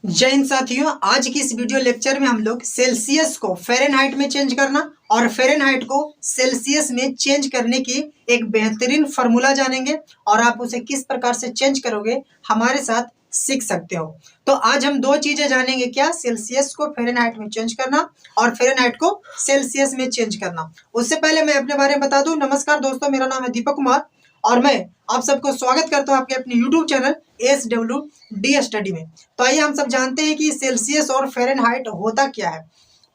जय हिंद साथियों, आज की इस वीडियो लेक्चर में हम लोग सेल्सियस को फ़ारेनहाइट में चेंज करना और फ़ारेनहाइट को सेल्सियस में चेंज करने की एक बेहतरीन फार्मूला जानेंगे और आप उसे किस प्रकार से चेंज करोगे हमारे साथ सीख सकते हो। तो आज हम दो चीजें जानेंगे, क्या सेल्सियस को फ़ारेनहाइट में चेंज करना और फ़ारेनहाइट को सेल्सियस में चेंज करना। उससे पहले मैं अपने बारे में बता दूं। नमस्कार दोस्तों, मेरा नाम है दीपक कुमार और मैं आप सबको स्वागत करता हूं आपके अपने YouTube चैनल SWD स्टडी में। तो आइए हम सब जानते हैं कि सेल्सियस और फ़ारेनहाइट होता क्या है।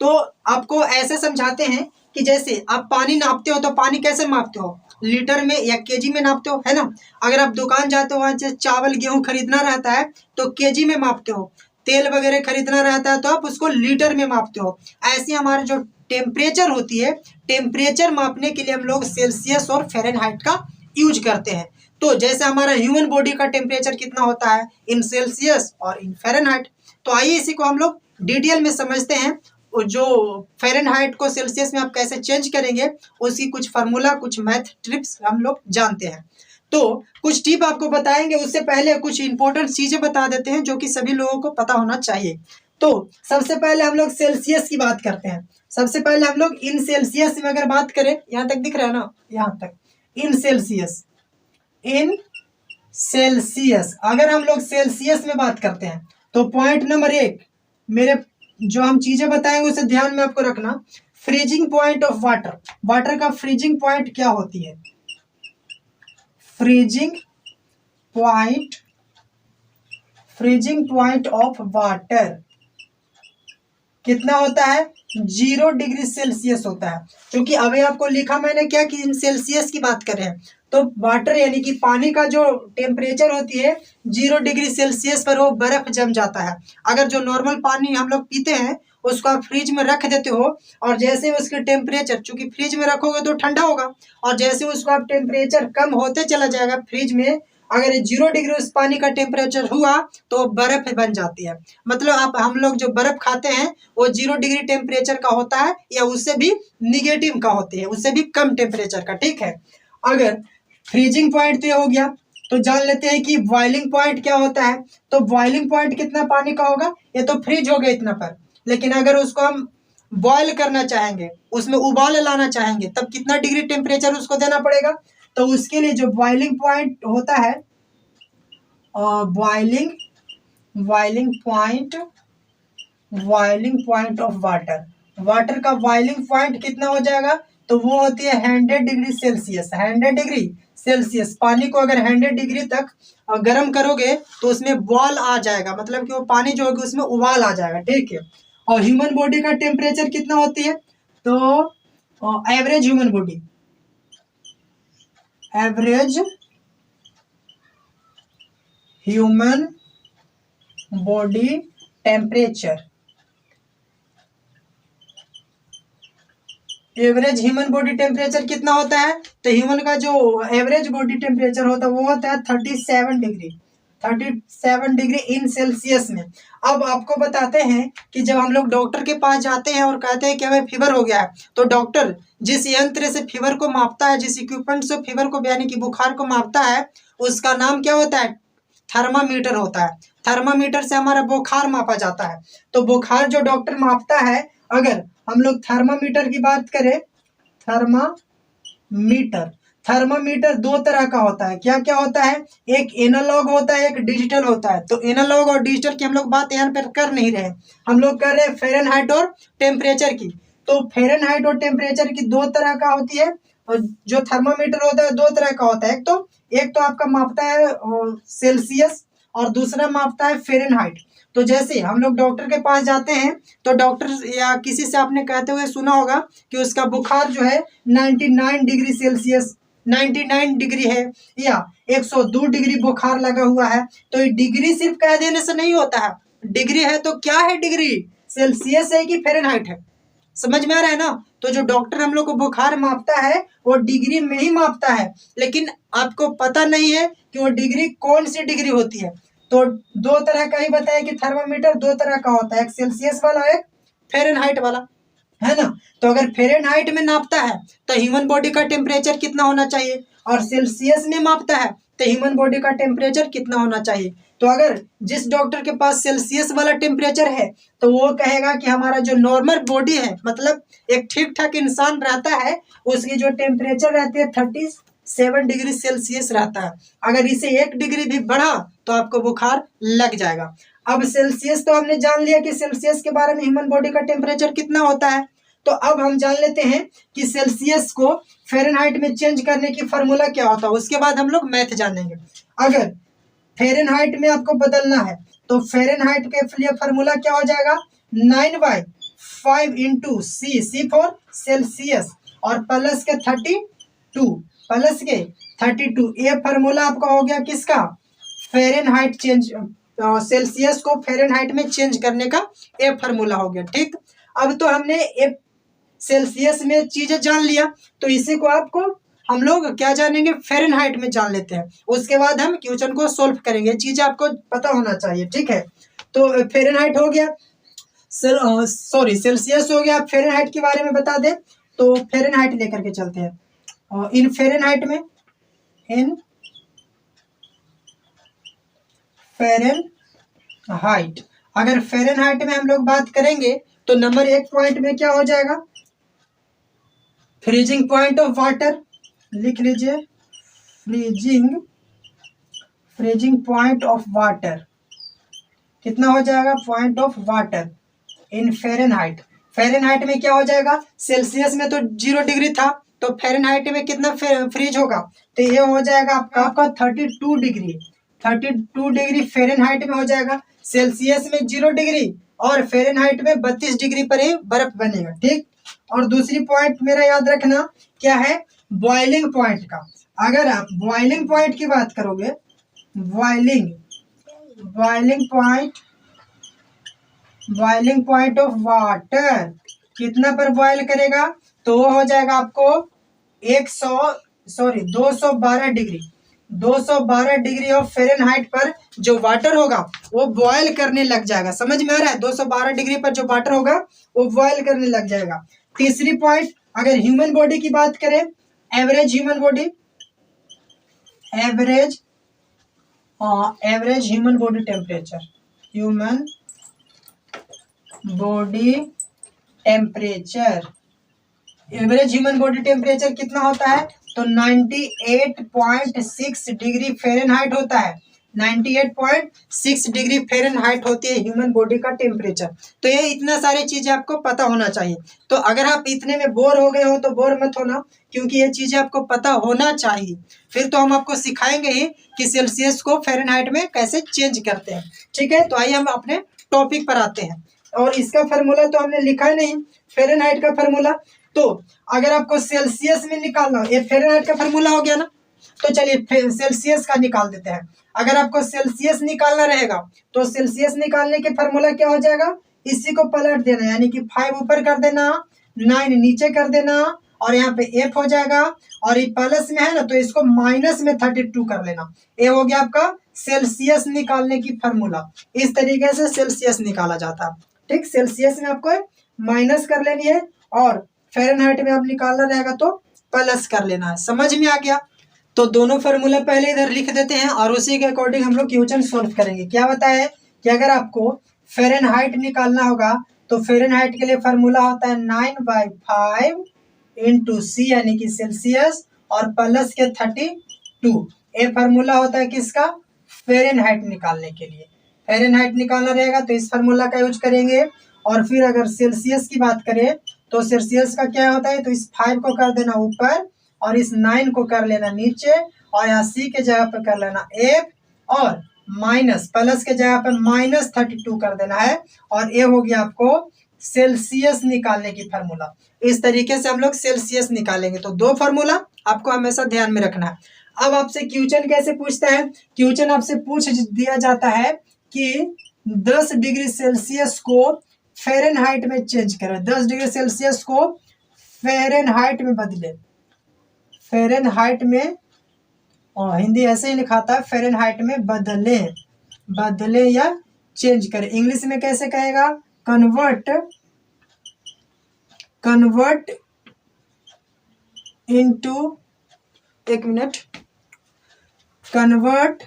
तो आपको ऐसे समझाते हैं कि जैसे आप पानी नापते हो तो पानी कैसे मापते हो, लीटर में या केजी में नापते हो, है ना। अगर आप दुकान जाते हो, वहाँ से चावल गेहूं खरीदना रहता है तो केजी में मापते हो, तेल वगैरह खरीदना रहता है तो आप उसको लीटर में मापते हो। ऐसे हमारे जो टेम्परेचर होती है, टेम्परेचर मापने के लिए हम लोग सेल्सियस और फ़ारेनहाइट का यूज करते हैं। तो जैसे हमारा ह्यूमन बॉडी का टेम्परेचर कितना होता है इन सेल्सियस और इन फ़ारेनहाइट। तो आइए इसी को हम लोग डिटेल में समझते हैं। जो फ़ारेनहाइट को सेल्सियस में आप कैसे चेंज करेंगे उसकी कुछ फार्मूला, कुछ मैथ ट्रिप्स हम लोग जानते हैं। तो कुछ टिप आपको बताएंगे, उससे पहले कुछ इंपॉर्टेंट चीजें बता देते हैं जो कि सभी लोगों को पता होना चाहिए। तो सबसे पहले हम लोग सेल्सियस की बात करते हैं। सबसे पहले हम लोग इन सेल्सियस में अगर बात करें, यहाँ तक दिख रहा है ना, यहाँ तक इन सेल्सियस, इन सेल्सियस अगर हम लोग सेल्सियस में बात करते हैं तो पॉइंट नंबर 1, मेरे जो हम चीजें बताएंगे उसे ध्यान में आपको रखना। Freezing point of water, water का फ्रीजिंग पॉइंट क्या होती है। Freezing point, freezing point of water कितना होता है, 0 डिग्री सेल्सियस होता है। क्योंकि अभी आपको लिखा मैंने क्या कि इन सेल्सियस की बात करें तो वाटर यानी कि पानी का जो टेम्परेचर होती है 0 डिग्री सेल्सियस पर वो बर्फ जम जाता है। अगर जो नॉर्मल पानी हम लोग पीते हैं उसको आप फ्रिज में रख देते हो और जैसे उसके टेम्परेचर, चूंकि फ्रिज में रखोगे तो ठंडा होगा और जैसे उसको आप टेम्परेचर कम होते चला जाएगा फ्रिज में, अगर 0 डिग्री उस पानी का टेम्परेचर हुआ तो बर्फ बन जाती है। मतलब आप हम लोग जो बर्फ खाते हैं वो 0 डिग्री टेम्परेचर का होता है या उससे भी निगेटिव का होती है, उससे भी कम टेम्परेचर का, ठीक है। अगर फ्रीजिंग पॉइंट तो ये हो गया, तो जान लेते हैं कि बॉइलिंग पॉइंट क्या होता है। तो बॉइलिंग पॉइंट कितना पानी का होगा, ये तो फ्रीज हो गया इतना पर, लेकिन अगर उसको हम बॉयल करना चाहेंगे, उसमें उबाल लाना चाहेंगे, तब कितना डिग्री टेम्परेचर उसको देना पड़ेगा। तो उसके लिए जो बॉइलिंग पॉइंट होता है, boiling boiling point, boiling point of water, water का बॉइलिंग पॉइंट कितना हो जाएगा, तो वो होती है 100 डिग्री सेल्सियस। 100 डिग्री सेल्सियस पानी को अगर 100 डिग्री तक गर्म करोगे तो उसमें बॉल आ जाएगा, मतलब कि वो पानी जो होगी उसमें उबाल आ जाएगा, ठीक है। और ह्यूमन बॉडी का टेम्परेचर कितना होती है, तो average human body, average human body temperature, average human body temperature कितना होता है, तो ह्यूमन का जो एवरेज बॉडी टेम्परेचर होता है वो होता है 37 डिग्री, 37 डिग्री इन सेल्सियस में। अब आपको बताते हैं कि जब हम लोग डॉक्टर के पास जाते हैं और कहते हैं कि हमें फीवर हो गया है, तो डॉक्टर जिस यंत्र से फीवर को मापता है, जिस इक्विपमेंट से फीवर को यानी कि बुखार को मापता है, उसका नाम क्या होता है, थर्मामीटर होता है। थर्मामीटर से हमारा बुखार मापा जाता है। तो बुखार जो डॉक्टर मापता है, अगर हम लोग थर्मामीटर की बात करें, थर्मामीटर, थर्मामीटर दो तरह का होता है। क्या क्या होता है, एक एनालॉग होता है, एक डिजिटल होता है। तो एनालॉग और डिजिटल की हम लोग बात यहाँ पर कर नहीं रहे, हम लोग कर रहे हैं फ़ारेनहाइट और टेम्परेचर की। तो फ़ारेनहाइट और टेम्परेचर की दो तरह का होती है, और जो थर्मामीटर होता है दो तरह का होता है। एक तो आपका मापता है सेल्सियस और दूसरा मापता है फ़ारेनहाइट। तो जैसे हम लोग डॉक्टर के पास जाते हैं तो डॉक्टर या किसी से आपने कहते हुए सुना होगा कि उसका बुखार जो है 99 डिग्री सेल्सियस, 99 डिग्री है या 102 डिग्री बुखार लगा हुआ है। तो ये डिग्री सिर्फ कह देने से नहीं होता है, डिग्री है तो क्या है, डिग्री सेल्सियस है कि फ़ारेनहाइट है, समझ में आ रहा है ना। तो जो डॉक्टर हम लोग को बुखार मापता है वो डिग्री में ही मापता है, लेकिन आपको पता नहीं है कि वो डिग्री कौन सी डिग्री होती है। तो दो तरह का ही बताया कि थर्मामीटर दो तरह का होता है, एक सेल्सियस वाला, एक फ़ारेनहाइट वाला, है ना। तो अगर फ़ारेनहाइट में नापता है तो ह्यूमन बॉडी का टेम्परेचर कितना होना चाहिए, और सेल्सियस में मापता है तो ह्यूमन बॉडी का टेम्परेचर कितना होना चाहिए। तो अगर जिस डॉक्टर के पास सेल्सियस वाला टेम्परेचर है तो वो कहेगा कि हमारा जो नॉर्मल बॉडी है, मतलब एक ठीक ठाक इंसान रहता है, उसकी जो टेम्परेचर रहती है 37 डिग्री सेल्सियस रहता है। अगर इसे 1 डिग्री भी बढ़ा तो आपको बुखार लग जाएगा। अब सेल्सियस तो हमने जान लिया कि सेल्सियस के बारे में ह्यूमन बॉडी का टेम्परेचर कितना होता है। तो अब हम जान लेते हैं कि सेल्सियस को फ़ारेनहाइट में चेंज करने की फार्मूला क्या होता है। उसके बाद हम लोग मैथ जानेंगे। अगर फ़ारेनहाइट में आपको बदलना है तो फ़ारेनहाइट के लिए फार्मूला क्या हो जाएगा, 9/5 इंटू सी फॉर सेल्सियस और प्लस के 32 ये फार्मूला आपका हो गया किसका, फ़ारेनहाइट चेंज, सेल्सियस को फ़ारेनहाइट में चेंज करने का ये फार्मूला हो गया। ठीक, अब तो हमने एक सेल्सियस में चीजें जान लिया, तो इसी को आपको हम लोग क्या जानेंगे, फ़ारेनहाइट में जान लेते हैं। उसके बाद हम क्वेश्चन को सोल्व करेंगे। चीजें आपको पता होना चाहिए, ठीक है। तो फ़ारेनहाइट हो गया, सेल्सियस हो गया। फ़ारेनहाइट के बारे में बता दें तो फ़ारेनहाइट लेकर के चलते हैं। इन फ़ारेनहाइट में, इन फ़ारेनहाइट, अगर फ़ारेनहाइट में हम लोग बात करेंगे तो नंबर 1 पॉइंट में क्या हो जाएगा, फ्रीजिंग पॉइंट ऑफ वाटर, लिख लीजिए फ्रीजिंग पॉइंट ऑफ वाटर कितना हो जाएगा, point of water in Fahrenheit. Fahrenheit में क्या हो जाएगा, सेल्सियस में तो 0 डिग्री था, तो फ़ारेनहाइट में कितना फ्रीज होगा, तो ये हो जाएगा आपका 32 डिग्री फ़ारेनहाइट में हो जाएगा। सेल्सियस में 0 डिग्री और फ़ारेनहाइट में 32 डिग्री पर ही बर्फ बनेगा। ठीक, और दूसरी पॉइंट मेरा याद रखना क्या है, बॉइलिंग पॉइंट का। अगर आप बॉइलिंग पॉइंट की बात करोगे, बॉइलिंग पॉइंट ऑफ वाटर कितना पर बॉयल करेगा, तो वो हो जाएगा आपको 212 डिग्री ऑफ फ़ारेनहाइट पर जो वाटर होगा वो बॉयल करने लग जाएगा। समझ में आ रहा है, 212 डिग्री पर जो वाटर होगा वो बॉयल करने लग जाएगा। तीसरी पॉइंट, अगर ह्यूमन बॉडी की बात करें, average human body temperature, average human body temperature कितना होता है, तो 98.6 डिग्री फ़ारेनहाइट होता है। 98.6 डिग्री फ़ारेनहाइट होती है ह्यूमन बॉडी का टेम्परेचर। तो ये इतना सारी चीजें आपको पता होना चाहिए। तो अगर आप इतने में बोर हो गए हो तो बोर मत होना, क्योंकि ये चीजें आपको पता होना चाहिए। फिर तो हम आपको सिखाएंगे ही कि सेल्सियस को फ़ारेनहाइट में कैसे चेंज करते हैं। ठीक है, तो आइए हम अपने टॉपिक पर आते हैं। और इसका फार्मूला तो हमने लिखा नहीं, फ़ारेनहाइट का फार्मूला। तो अगर आपको सेल्सियस में निकालना, ये फ़ारेनहाइट का फार्मूला हो गया ना, तो चलिए सेल्सियस का निकाल देते हैं। अगर आपको सेल्सियस निकालना रहेगा तो सेल्सियस निकालने के फार्मूला क्या हो जाएगा, इसी को पलट देना, यानी कि 5 ऊपर कर देना, 9 नीचे कर देना, और यहाँ पे F हो जाएगा, और ये प्लस में है ना तो इसको माइनस में 32 कर लेना। ये हो गया आपका सेल्सियस निकालने की फार्मूला। इस तरीके से सेल्सियस निकाला जाता है। ठीक, सेल्सियस में आपको माइनस कर लेनी है और फ़ारेनहाइट में आप निकालना रहेगा तो प्लस कर लेना है। समझ में आ गया। तो दोनों फार्मूला पहले इधर लिख देते हैं और उसी के अकॉर्डिंग हम लोग क्वेश्चन सॉल्व करेंगे। क्या बताया है कि अगर आपको फ़ारेनहाइट निकालना होगा तो फ़ारेनहाइट के लिए फार्मूला होता है 9/5 इंटू सी, यानी कि सेल्सियस, और प्लस के 32। ये फार्मूला होता है किसका, फ़ारेनहाइट निकालने के लिए। फ़ारेनहाइट निकालना रहेगा तो इस फार्मूला का यूज करेंगे। और फिर अगर सेल्सियस की बात करें तो सेल्सियस का क्या होता है, तो इस 5 को कर देना ऊपर और इस 9 को कर लेना नीचे, और यहाँ सी के जगह पर कर लेना F, और माइनस प्लस के जगह पर -32 कर देना है, और ये हो गया आपको सेल्सियस निकालने की फार्मूला। इस तरीके से हम लोग सेल्सियस निकालेंगे। तो 2 फार्मूला आपको हमेशा ध्यान में रखना है। अब आपसे क्वेश्चन कैसे पूछता है, क्वेश्चन आपसे पूछ दिया जाता है कि 10 डिग्री सेल्सियस को फ़ारेनहाइट में चेंज करें, 10 डिग्री सेल्सियस को फ़ारेनहाइट में बदले। फ़ारेनहाइट में, और हिंदी ऐसे ही लिखा था, फ़ारेनहाइट में बदले या चेंज करें। इंग्लिश में कैसे कहेगा, कन्वर्ट इनटू, एक मिनट, कन्वर्ट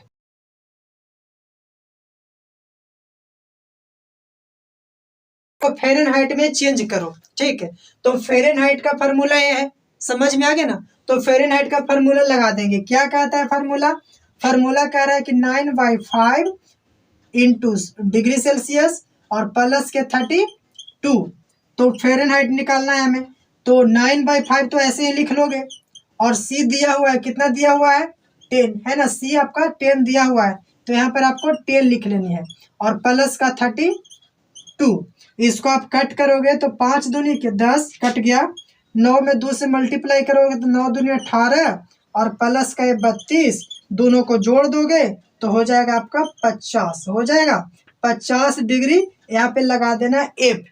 को फ़ारेनहाइट में चेंज करो। ठीक है, तो फ़ारेनहाइट का फार्मूला ये है, समझ में आ गया ना। तो फ़ारेनहाइट का फार्मूला लगा देंगे। क्या कहता है फार्मूला? फार्मूला कह रहा है कि 9/5 इंटू डिग्री सेल्सियस और प्लस के 32। तो फ़ारेनहाइट निकालना है हमें। तो 9/5 तो ऐसे ही लिख लोगे, और सी दिया हुआ है, कितना दिया हुआ है? 10 है ना। सी आपका 10 दिया हुआ है, तो यहाँ पर आपको 10 लिख लेनी है, और प्लस का 32। इसको आप कट करोगे तो 5 दूनी के 10 कट गया, 9 में 2 से मल्टीप्लाई करोगे तो 9 दूनी 18, और प्लस का ये 32, दोनों को जोड़ दोगे तो हो जाएगा आपका 50। हो जाएगा 50 डिग्री। यहाँ पे लगा देना एफ,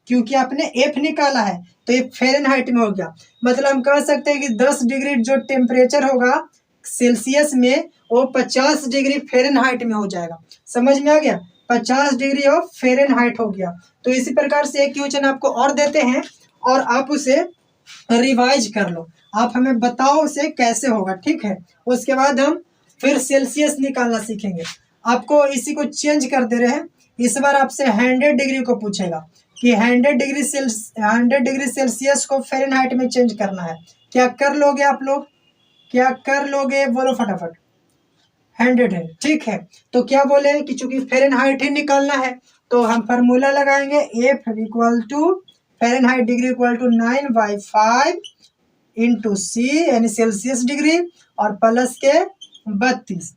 क्योंकि आपने एफ निकाला है, तो ये फ़ारेनहाइट में हो गया। मतलब हम कह सकते हैं कि 10 डिग्री जो टेम्परेचर होगा सेल्सियस में, वो 50 डिग्री फ़ारेनहाइट में हो जाएगा। समझ में आ गया? 50 डिग्री ऑफ फ़ारेनहाइट हो गया। तो इसी प्रकार से एक क्वेश्चन आपको और देते हैं, और आप उसे रिवाइज कर लो। आप हमें बताओ उसे कैसे होगा, ठीक है। उसके बाद हम फिर सेल्सियस निकालना सीखेंगे। आपको इसी को चेंज कर दे रहे हैं। इस बार आपसे 100 डिग्री को पूछेगा कि 100 डिग्री सेल्सियस को फ़ारेनहाइट में चेंज करना है। क्या कर लोगे आप लोग? क्या कर लोगे? बोलो फटाफट। 100 है, ठीक है। तो क्या बोले कि चूंकि फ़ारेनहाइट ही निकालना है, तो हम फार्मूला लगाएंगे F equal to Fahrenheit degree equal to 9/5 into C यानी सेल्सियस डिग्री, और प्लस के 32।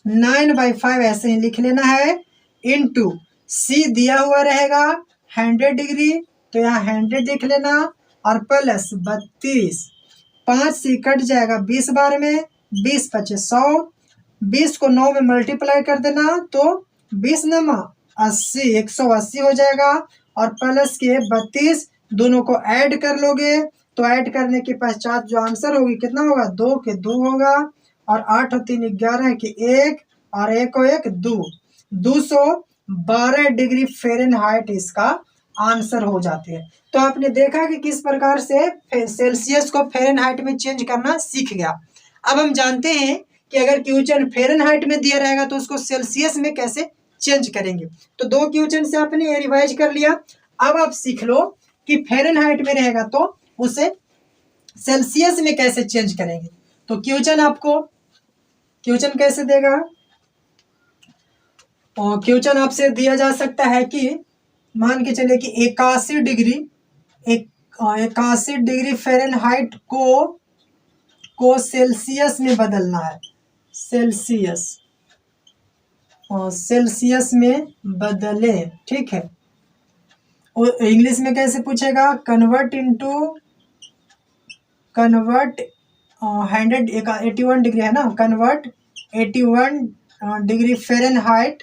9/5 ऐसे ही लिख लेना है, इंटू सी दिया हुआ रहेगा 100 डिग्री, तो यहाँ 100 लिख लेना, और प्लस 32। 5 से कट जाएगा 20 बार में, 20 × 5 = 100। 20 को 9 में मल्टीप्लाई कर देना, तो 20 × 9 = 80, 180 हो जाएगा, और प्लस के 32, दोनों को ऐड कर लोगे तो ऐड करने के पश्चात जो आंसर होगी कितना होगा? 2 के 2 होगा, और 8 और 3 11 के 1, और 1 को 1 2, 212 डिग्री फ़ारेनहाइट इसका आंसर हो जाते हैं। तो आपने देखा कि किस प्रकार से सेल्सियस को फ़ारेनहाइट में चेंज करना सीख गया। अब हम जानते हैं कि अगर क्वेश्चन फ़ारेनहाइट में दिया रहेगा तो उसको सेल्सियस में कैसे चेंज करेंगे। तो 2 क्वेश्चन से आपने रिवाइज कर लिया। अब आप सीख लो कि फ़ारेनहाइट में रहेगा तो उसे सेल्सियस में कैसे चेंज करेंगे। तो क्वेश्चन कैसे देगा? और क्वेश्चन आपसे दिया जा सकता है कि मान के चले कि 81 डिग्री फ़ारेनहाइट को सेल्सियस में बदलना है। सेल्सियस में बदले, ठीक है। और इंग्लिश में कैसे पूछेगा? कन्वर्ट 81 डिग्री है ना, कन्वर्ट 81 डिग्री फ़ारेनहाइट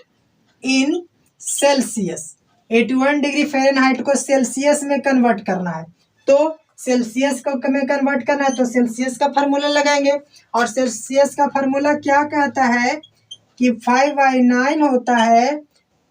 इन सेल्सियस। 81 डिग्री फ़ारेनहाइट को सेल्सियस में कन्वर्ट करना है, तो सेल्सियस को में कन्वर्ट करना है तो सेल्सियस का फार्मूला लगाएंगे। और सेल्सियस का फार्मूला क्या कहता है कि 5/9 होता है,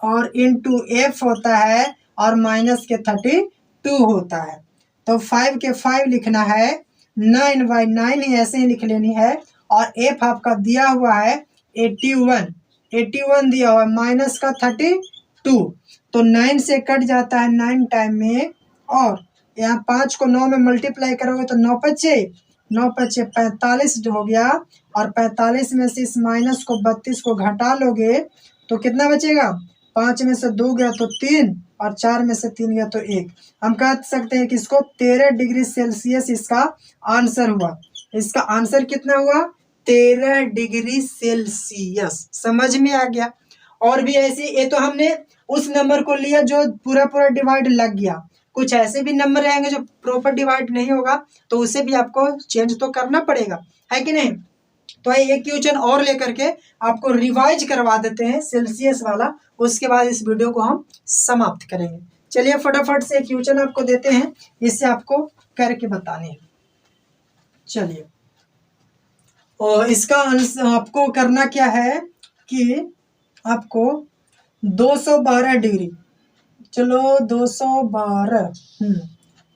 और इंटू एफ होता है, और माइनस के 32 होता है। तो 5 के 5 लिखना है, 9/9 ही ऐसे ही लिख लेनी है, और एफ आपका दिया हुआ है 81 दिया हुआ है, माइनस का 32। तो 9 से कट जाता है 9 टाइम में, और यहाँ 5 को 9 में मल्टीप्लाई करोगे तो 9 × 5 = 45 हो गया, और 45 में से इस माइनस को 32 को घटा लोगे तो कितना बचेगा? 5 में से 2 गया तो 3, और 4 में से 3 गया तो 1। हम कह सकते हैं कि इसको 13 डिग्री सेल्सियस इसका आंसर हुआ। इसका आंसर कितना हुआ? 13 डिग्री सेल्सियस। समझ में आ गया? और भी ऐसे, ये तो हमने उस नंबर को लिया जो पूरा डिवाइड लग गया। कुछ ऐसे भी नंबर रहेंगे जो प्रॉपर डिवाइड नहीं होगा, तो उसे भी आपको चेंज तो करना पड़ेगा, है कि नहीं। तो एक क्वेश्चन और लेकर के आपको रिवाइज करवा देते हैं सेल्सियस वाला, उसके बाद इस वीडियो को हम समाप्त करेंगे। चलिए फटाफट से क्वेश्चन आपको देते हैं, इससे आपको करके बताने हैं। चलिए, और इसका आंसर आपको करना क्या है कि आपको 212 डिग्री, चलो 212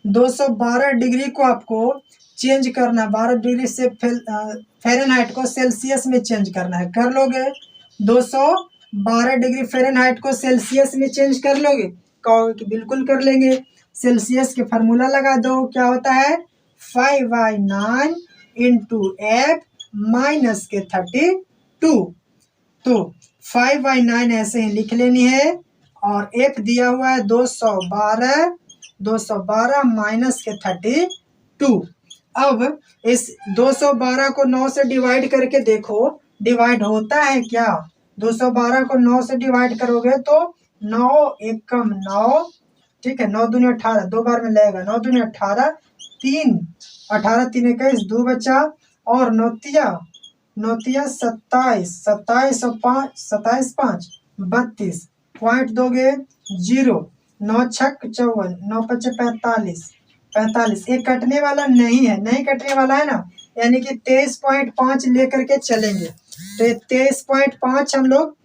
212 डिग्री को आपको चेंज करना है, 12 डिग्री से फ़ारेनहाइट को सेल्सियस में चेंज करना है। कर लोगे? 212 डिग्री फ़ारेनहाइट को सेल्सियस में चेंज कर लोगे? कहोगे कि बिल्कुल कर लेंगे। सेल्सियस के फार्मूला लगा दो, क्या होता है? 5/9 इंटू एफ माइनस के 32। तो 5/9 ऐसे ही लिख लेनी है और एफ दिया हुआ है 212 माइनस के 32। अब इस 212 को 9 से डिवाइड करके देखो, डिवाइड होता है क्या? 212 को 9 से डिवाइड करोगे तो 9 एकम 9, ठीक है, 9 दूनी 18, 2 बार में लगेगा, 9 दूनी 18, 3 18 3 21 2 बचा, और 9 तिया 27, 27 और 5 27 5 32, पॉइंट दोगे 0, 9 छक 54, 9 पचे 45, 45 एक कटने वाला नहीं है, नहीं कटने वाला है ना, यानी कि 23.5 लेकर के चलेंगे। तो ये 23.5 हम लोग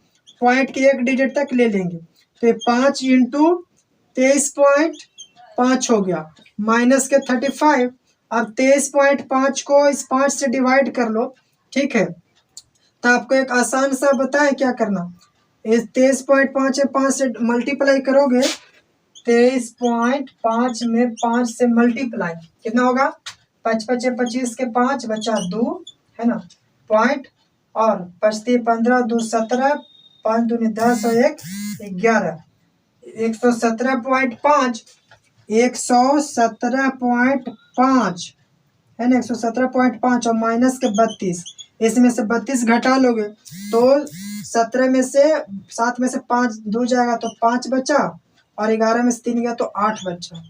पॉइंट के एक डिजिट तक ले लेंगे। तो ये 5 इंटू 23.5 हो गया माइनस के 35। अब 23.5 को इस 5 से डिवाइड कर लो, ठीक है। तो आपको एक आसान सा बताए क्या करना, इस 23.5 है 5 से मल्टीप्लाई करोगे, 23.5 में 5 से मल्टीप्लाई कितना होगा? 5 पचे 25 के 5 बचा 2, है ना, पॉइंट, और 5 15 2 17, 5 दूनी 10 और 1 11, 117.5, 117.5 है ना, 117.5 और माइनस के 32, इसमें से 32 घटा लोगे तो 17 में से 7 में से 5 2 जाएगा तो 5 बचा, और 11 में से 3 गया तो 8 बचा,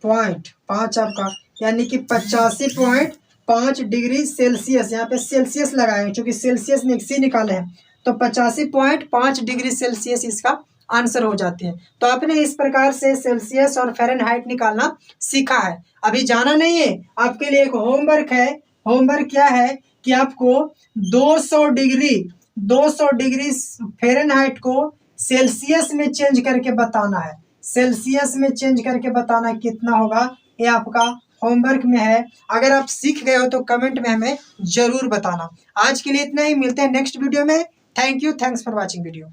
पॉइंट 5 आपका, यानी कि 85.5 डिग्री सेल्सियस। यहाँ पे सेल्सियस लगाएंगे क्योंकि सेल्सियस में सी निकाले हैं, तो 85.5 डिग्री सेल्सियस इसका आंसर हो जाते हैं। तो आपने इस प्रकार से सेल्सियस और फ़ारेनहाइट निकालना सीखा है। अभी जाना नहीं है, आपके लिए एक होमवर्क है। होमवर्क क्या है कि आपको 200 डिग्री फ़ारेनहाइट को सेल्सियस में चेंज करके बताना है। सेल्सियस में चेंज करके बताना कितना होगा, ये आपका होमवर्क में है। अगर आप सीख गए हो तो कमेंट में हमें जरूर बताना। आज के लिए इतना ही, मिलते हैं नेक्स्ट वीडियो में। Thank you, thanks for watching video.